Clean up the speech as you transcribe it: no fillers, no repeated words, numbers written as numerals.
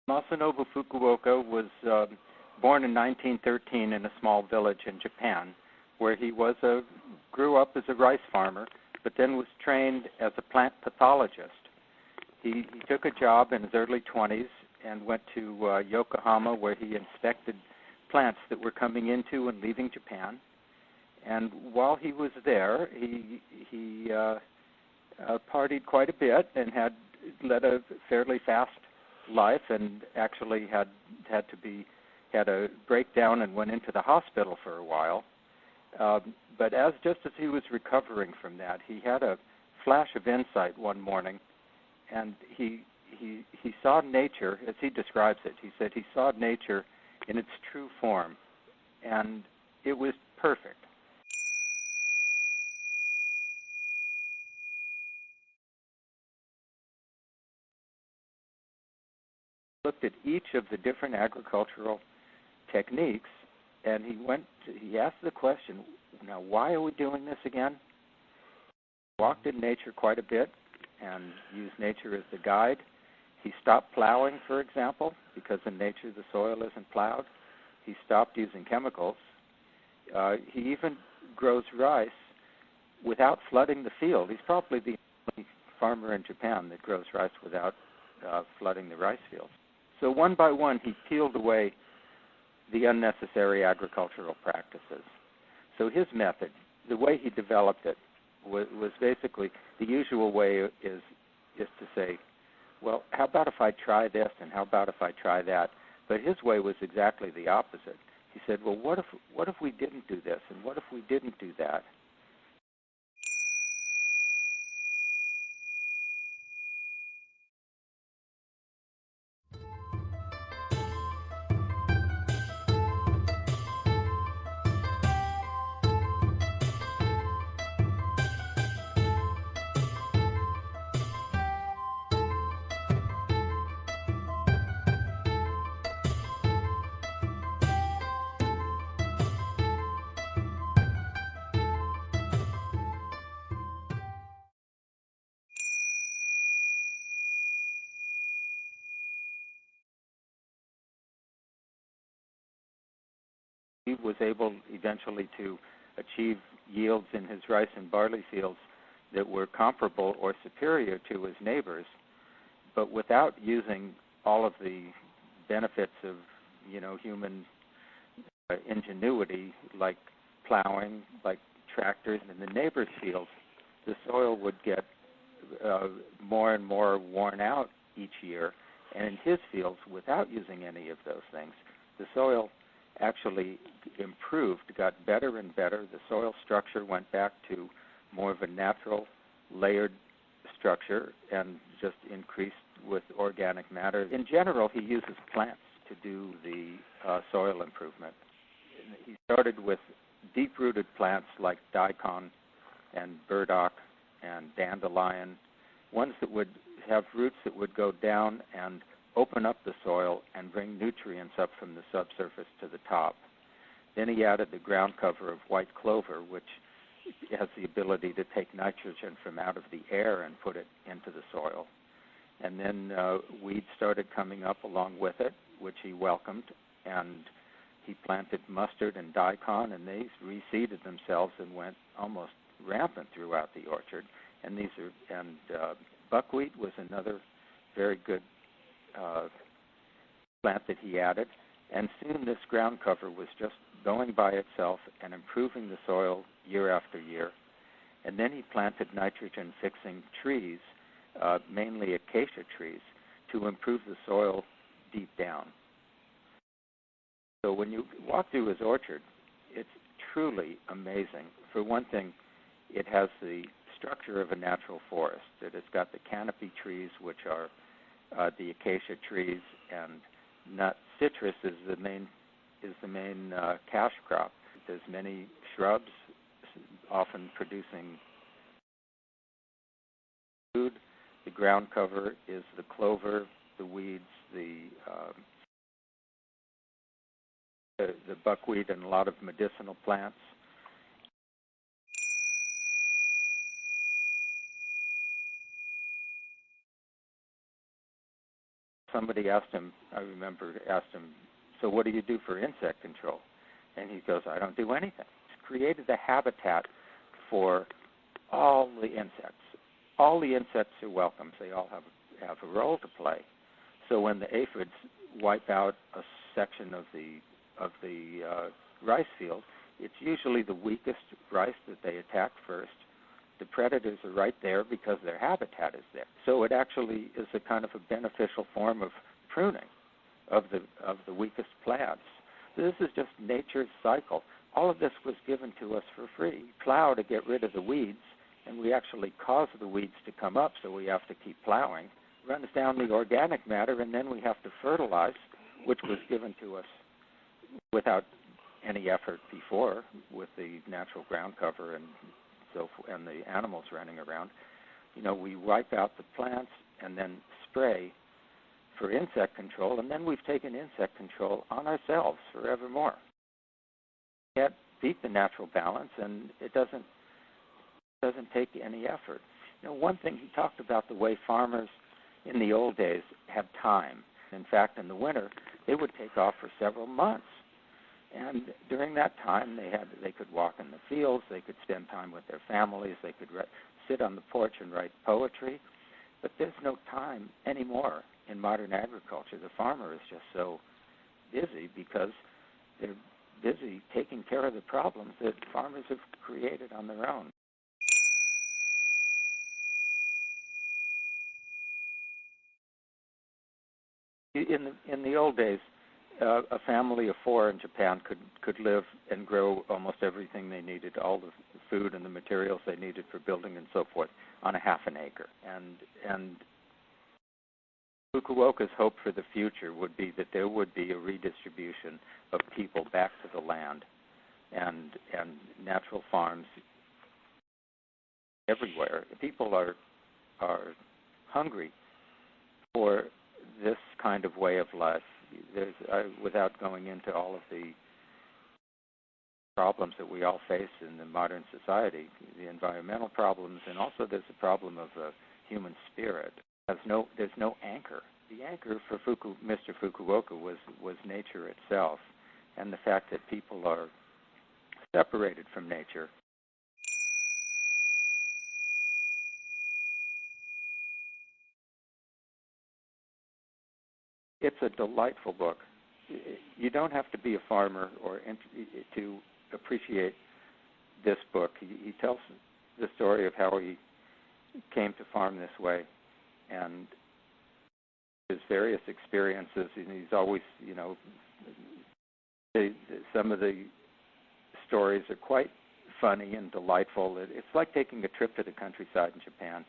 Masanobu Fukuoka was born in 1913 in a small village in Japan, where he grew up as a rice farmer, but then was trained as a plant pathologist. He took a job in his early 20s and went to Yokohama, where he inspected plants that were coming into and leaving Japan. And while he was there, he partied quite a bit and had led a fairly fast life, and actually had a breakdown and went into the hospital for a while. But just as he was recovering from that, he had a flash of insight one morning, and he saw nature, as he describes it. He said he saw nature in its true form, and it was perfect. Looked at each of the different agricultural techniques, and he asked the question, now why are we doing this again? Walked in nature quite a bit and used nature as the guide. He stopped plowing, for example, because in nature the soil isn't plowed. He stopped using chemicals. He even grows rice without flooding the field. He's probably the only farmer in Japan that grows rice without flooding the rice fields. So one by one, he peeled away the unnecessary agricultural practices. So his method, the way he developed it, was basically the usual way is to say, well, how about if I try this, and how about if I try that? But his way was exactly the opposite. He said, well, what if we didn't do this, and what if we didn't do that? He was able eventually to achieve yields in his rice and barley fields that were comparable or superior to his neighbors, but without using all of the benefits of, human ingenuity, like plowing, like tractors. In the neighbors' fields, the soil would get more and more worn out each year, and in his fields, without using any of those things, the soil actually improved, got better and better. The soil structure went back to more of a natural layered structure and just increased with organic matter. In general, he uses plants to do the soil improvement. He started with deep-rooted plants like daikon and burdock and dandelion, ones that would have roots that would go down and open up the soil and bring nutrients up from the subsurface to the top. Then he added the ground cover of white clover, which has the ability to take nitrogen from out of the air and put it into the soil. And then weeds started coming up along with it, which he welcomed, and he planted mustard and daikon, and they reseeded themselves and went almost rampant throughout the orchard. And buckwheat was another very good plant that he added, and soon this ground cover was just going by itself and improving the soil year after year. And then he planted nitrogen-fixing trees, mainly acacia trees, to improve the soil deep down. So when you walk through his orchard, it's truly amazing. For one thing, it has the structure of a natural forest. It has got the canopy trees, which are the acacia trees, and nut citrus is the main cash crop. There's many shrubs, often producing food. The ground cover is the clover, the weeds, the buckwheat, and a lot of medicinal plants. somebody asked him, I remember, asked him, so what do you do for insect control? And he goes, I don't do anything. He's created a habitat for all the insects. All the insects are welcome. They all have a role to play. So when the aphids wipe out a section of the rice field, it's usually the weakest rice that they attack first. The predators are right there because their habitat is there. So it actually is a kind of a beneficial form of pruning of the weakest plants. This is just nature's cycle. All of this was given to us for free. Plow to get rid of the weeds, and we actually cause the weeds to come up, so we have to keep plowing. Runs down the organic matter, and then we have to fertilize, which was given to us without any effort before, with the natural ground cover and the animals running around. We wipe out the plants and then spray for insect control, and then we've taken insect control on ourselves forevermore. We can't beat the natural balance, and it doesn't take any effort. One thing he talked about, the way farmers in the old days had time. In fact, in the winter, they would take off for several months. And during that time, they could walk in the fields, they could spend time with their families, they could sit on the porch and write poetry. But there's no time anymore in modern agriculture. The farmer is just so busy because they're busy taking care of the problems that farmers have created on their own. In the old days, a family of 4 in Japan could live and grow almost everything they needed, all the food and the materials they needed for building and so forth, on a half an acre. And Fukuoka's hope for the future would be that there would be a redistribution of people back to the land and natural farms everywhere. People are hungry for this kind of way of life. Without going into all of the problems that we all face in the modern society, the environmental problems, and also there's a problem of the human spirit. There's no anchor. The anchor for Mr. Fukuoka was nature itself, and the fact that people are separated from nature. It's a delightful book. You don't have to be a farmer to appreciate this book. He tells the story of how he came to farm this way and his various experiences. And he's always, some of the stories are quite funny and delightful. It's like taking a trip to the countryside in Japan.